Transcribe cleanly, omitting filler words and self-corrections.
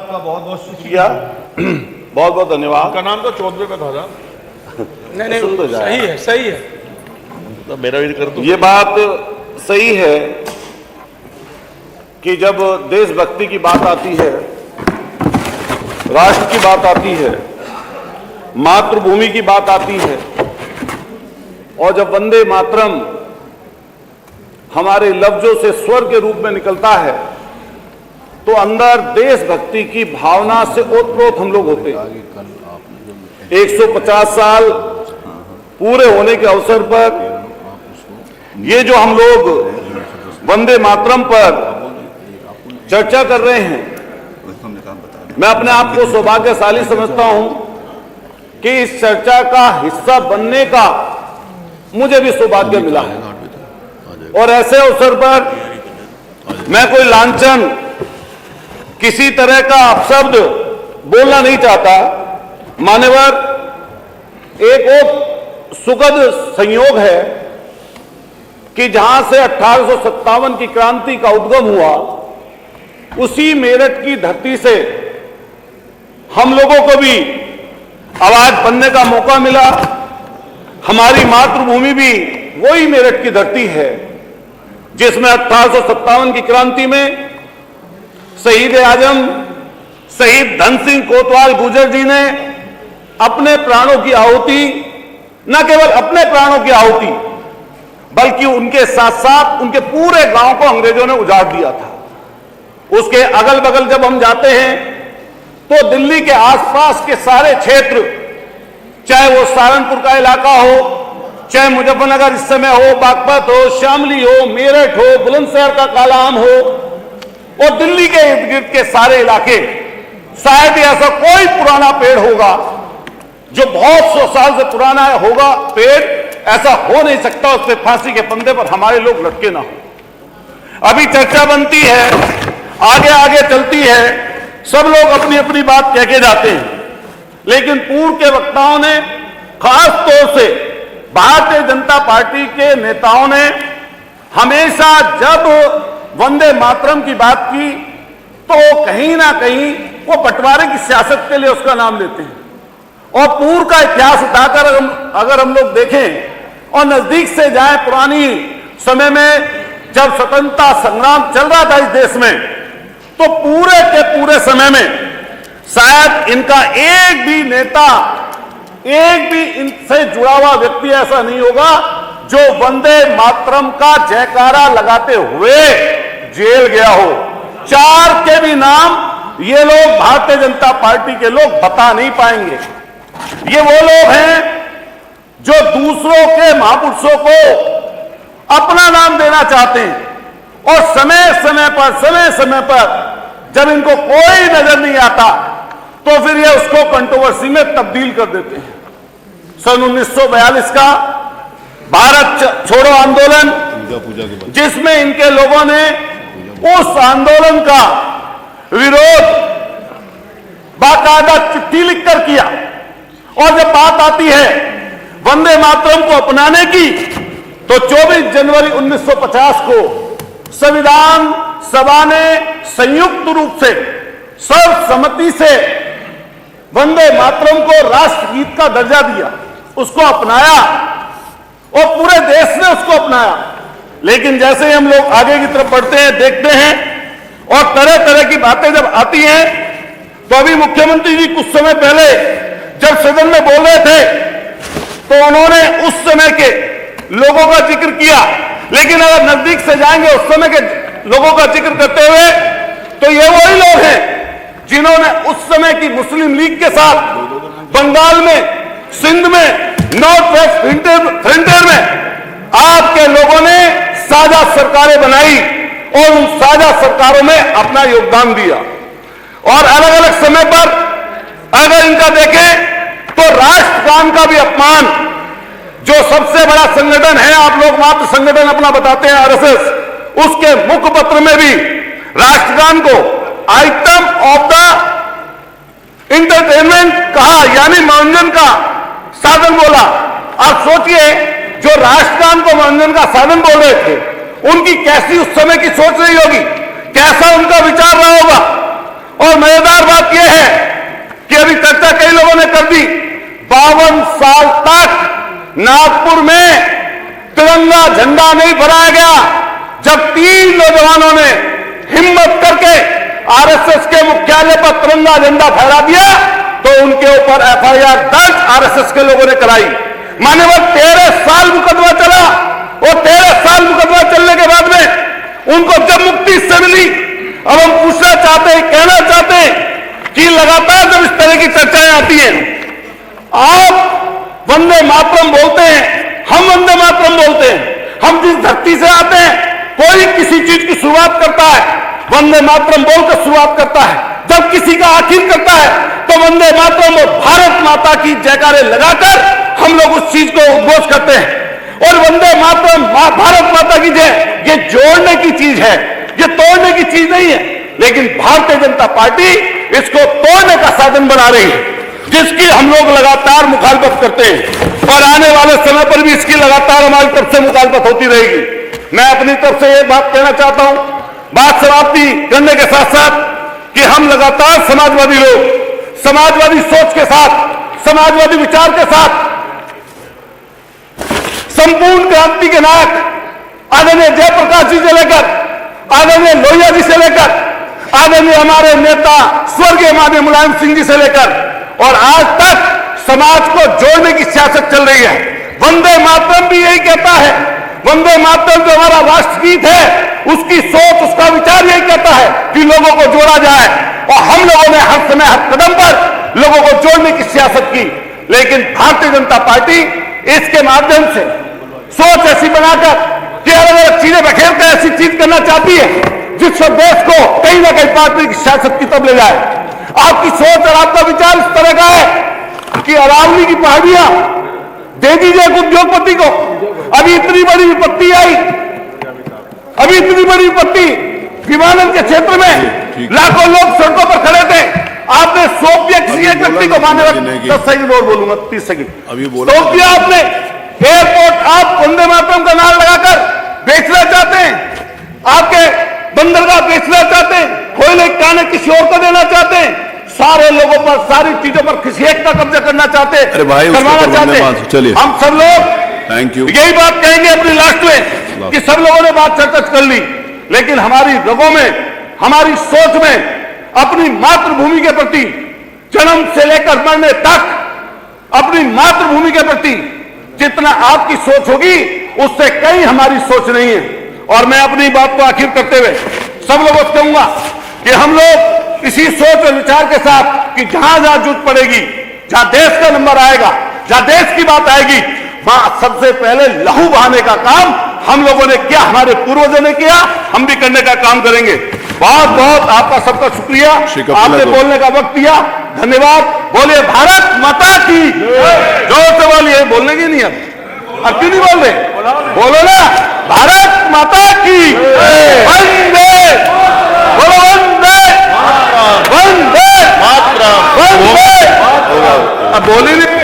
आपका बहुत बहुत शुक्रिया, बहुत बहुत धन्यवाद। आपका नाम तो 14 पे था नहीं तो सही है, सही है, तो मेरा भी कर दो। ये बात सही है कि जब देशभक्ति की बात आती है, राष्ट्र की बात आती है, मातृभूमि की बात आती है, और जब वंदे मातरम हमारे लफ्जों से स्वर के रूप में निकलता है तो अंदर देशभक्ति की भावना से ओतप्रोत हम लोग होते हैं। 150 साल पूरे होने के अवसर पर ये जो हम लोग वंदे मातरम पर चर्चा कर रहे हैं, मैं अपने आप को सौभाग्यशाली समझता हूं कि इस चर्चा का हिस्सा बनने का मुझे भी सौभाग्य मिला है। और ऐसे अवसर पर मैं कोई लांछन, किसी तरह का अपशब्द बोलना नहीं चाहता। मान्यवर, एक और सुखद संयोग है कि जहां से 1857 की क्रांति का उद्गम हुआ, उसी मेरठ की धरती से हम लोगों को भी आवाज बनने का मौका मिला। हमारी मातृभूमि भी वही मेरठ की धरती है जिसमें 1857 की क्रांति में शहीद आजम शहीद धन सिंह कोतवाल गुर्जर जी ने अपने प्राणों की आहुति, न केवल अपने प्राणों की आहुति, बल्कि उनके साथ साथ उनके पूरे गांव को अंग्रेजों ने उजाड़ दिया था। उसके अगल बगल जब हम जाते हैं तो दिल्ली के आसपास के सारे क्षेत्र, चाहे वो सहारनपुर का इलाका हो, चाहे मुजफ्फरनगर इस समय हो, बागपत हो, शामली हो, मेरठ हो, बुलंदशहर का कालाआम हो, और दिल्ली के इर्द गिर्द के सारे इलाके, शायद ही ऐसा कोई पुराना पेड़ होगा जो बहुत 100 साल से पुराना होगा पेड़, ऐसा हो नहीं सकता उस पे फांसी के फंदे पर हमारे लोग लटके ना हो। अभी चर्चा बनती है, आगे आगे चलती है, सब लोग अपनी अपनी बात कह के जाते हैं, लेकिन पूर्व के वक्ताओं ने, खास तौर से भारतीय जनता पार्टी के नेताओं ने हमेशा जब वंदे मातरम की बात की तो कहीं ना कहीं वो बंटवारे की सियासत के लिए उसका नाम लेते हैं। और पूर्व का इतिहास उठाकर अगर हम लोग देखें और नजदीक से जाएं, पुरानी समय में जब स्वतंत्रता संग्राम चल रहा था इस देश में, तो पूरे के पूरे समय में शायद इनका एक भी नेता, एक भी इनसे जुड़ा हुआ व्यक्ति ऐसा नहीं होगा जो वंदे मातरम का जयकारा लगाते हुए जेल गया हो। 4 के भी नाम ये लोग भारतीय जनता पार्टी के लोग बता नहीं पाएंगे। ये वो लोग हैं जो दूसरों के महापुरुषों को अपना नाम देना चाहते हैं और समय समय पर जब इनको कोई नजर नहीं आता तो फिर ये उसको कंट्रोवर्सी में तब्दील कर देते हैं। सन 1942 का भारत छोड़ो आंदोलन, जिसमें इनके लोगों ने उस आंदोलन का विरोध बाकायदा चिट्ठी लिखकर किया, और जब बात आती है वंदे मातरम को अपनाने की तो 24 जनवरी 1950 को संविधान सभा ने संयुक्त रूप से सर्वसम्मति से वंदे मातरम को राष्ट्रगीत का दर्जा दिया, उसको अपनाया और पूरे देश ने उसको अपनाया। लेकिन जैसे ही हम लोग आगे की तरफ बढ़ते हैं, देखते हैं और तरह तरह की बातें जब आती हैं, तो अभी मुख्यमंत्री जी कुछ समय पहले जब सदन में बोल रहे थे तो उन्होंने उस समय के लोगों का जिक्र किया, लेकिन अगर नजदीक से जाएंगे उस समय के लोगों का जिक्र करते हुए तो ये वही लोग हैं जिन्होंने उस समय की मुस्लिम लीग के साथ बंगाल में, सिंध में, नॉर्थ वेस्ट फ्रंटियर में आपके लोगों ने साझा सरकारें बनाई और उन साझा सरकारों में अपना योगदान दिया। और अलग अलग समय पर अगर इनका देखें तो राष्ट्रगान का भी अपमान, जो सबसे बड़ा संगठन है, आप लोग मात्र संगठन अपना बताते हैं आरएसएस, उसके मुखपत्र में भी राष्ट्रगान को आइटम ऑफ द इंटरटेनमेंट कहा, यानी मनोरंजन का साधन बोला। आप सोचिए, जो राष्ट्रगान को मनोरंजन का साधन बोल रहे थे, उनकी कैसी उस समय की सोच रही होगी, कैसा उनका विचार रहा होगा। और मजेदार बात यह है कि अभी चर्चा कई लोगों ने कर दी, 52 साल तक नागपुर में तिरंगा झंडा नहीं फहराया गया। जब 3 नौजवानों ने हिम्मत करके आरएसएस के मुख्यालय पर तिरंगा झंडा फहरा दिया तो उनके ऊपर एफआईआर दर्ज आरएसएस के लोगों ने कराई। माने वो 13 साल मुकदमा चला और 13 साल मुकदमा चलने के बाद में उनको जब मुक्ति इससे मिली। अब हम पूछना चाहते हैं, कहना चाहते हैं कि लगातार जब इस तरह की चर्चाएं आती हैं, आप वंदे मातरम बोलते हैं, हम वंदे मातरम बोलते हैं। हम जिस धरती से आते हैं, कोई किसी चीज की शुरुआत करता है वंदे मातरम बोलकर शुरुआत करता है, जब किसी का आखिर करता है तो वंदे मातरम और भारत माता की जयकारे लगाकर हम लोग उस चीज को उद्घोष करते हैं। और वंदे मातरम भारत माता की जय ये जोड़ने की चीज है, ये तोड़ने की चीज नहीं है। लेकिन भारतीय जनता पार्टी इसको तोड़ने का साधन बना रही है, जिसकी हम लोग लगातार मुखालफत करते हैं और आने वाले समय पर भी इसकी लगातार हमारी तरफ से मुखालफत होती रहेगी। मैं अपनी तरफ से ये बात कहना चाहता हूं, बात समाप्ति करने के साथ साथ, कि हम लगातार समाजवादी लोग समाजवादी सोच के साथ, समाजवादी विचार के साथ, संपूर्ण क्रांति के नायक आदरणीय जयप्रकाश जी से लेकर आदरणीय लोहिया जी से लेकर आदरणीय हमारे नेता स्वर्गीय माननीय मुलायम सिंह जी से लेकर और आज तक समाज को जोड़ने की सियासत चल रही है। वंदे मातरम भी यही कहता है, वंदे मातरम जो हमारा राष्ट्रगीत है उसकी सोच, उसका विचार यही कहता है कि लोगों को जोड़ा जाए। और हम लोगों ने हर समय हर कदम पर लोगों को जोड़ने की सियासत की। लेकिन भारतीय जनता पार्टी इसके माध्यम से सोच ऐसी बनाकर कि अलग अलग चीजें बखेर कर ऐसी चीज करना चाहती है जिससे देश को कहीं ना कहीं पार्टी की सियासत की तरफ ले जाए। आपकी सोच और आपका विचार इस तरह का है कि अरावली की पहाड़ियां दे दीजिए एक उद्योगपति को। अभी इतनी बड़ी विपत्ति आई, अभी इतनी बड़ी विपत्ति विमानन के क्षेत्र में लाखों लोग सड़कों पर खड़े थे, आपने सौंप दिया किसी एक व्यक्ति को। मानने 10 सेकंड और बोलूंगा, 30 सेकंड सौंप दिया आपने। एयरपोर्ट आप वंदे मातरम का नाम लगाकर बेचना चाहते हैं, आपके बंदरगाह बेचना चाहते हैं, कोयले काने किसी और को देना चाहते हैं, सारे लोगों पर, सारी चीजों पर किसी एक का कब्जा करना चाहते हैं, करवाना चाहते हैं। हम सब लोग थैंक यू यही बात कहेंगे अपनी लास्ट में कि सब लोगों ने बात चर्चा कर ली, लेकिन हमारी रगों में, हमारी सोच में अपनी मातृभूमि के प्रति जन्म से लेकर मरने तक अपनी मातृभूमि के प्रति जितना आपकी सोच होगी उससे कहीं हमारी सोच नहीं है। और मैं अपनी बात को आखिर करते हुए सब लोगों से कहूंगा कि हम लोग इसी सोच और विचार के साथ कि जहां जहां जरूरत पड़ेगी, जहां देश का नंबर आएगा, जहां देश की बात आएगी, वहां सबसे पहले लहू बहाने का काम हम लोगों ने किया, हमारे पूर्वजों ने किया, हम भी करने का काम करेंगे। बहुत बहुत आपका सबका शुक्रिया, आपने बोलने का वक्त दिया, धन्यवाद। बोलिए भारत माता की, जोर से बोलिए, बोलने की नहीं अब क्यों नहीं बोल रहे? बोलो ना, भारत माता की, वंदे, बोलो वंदे, वंदे, वंदे, अब बोली नहीं।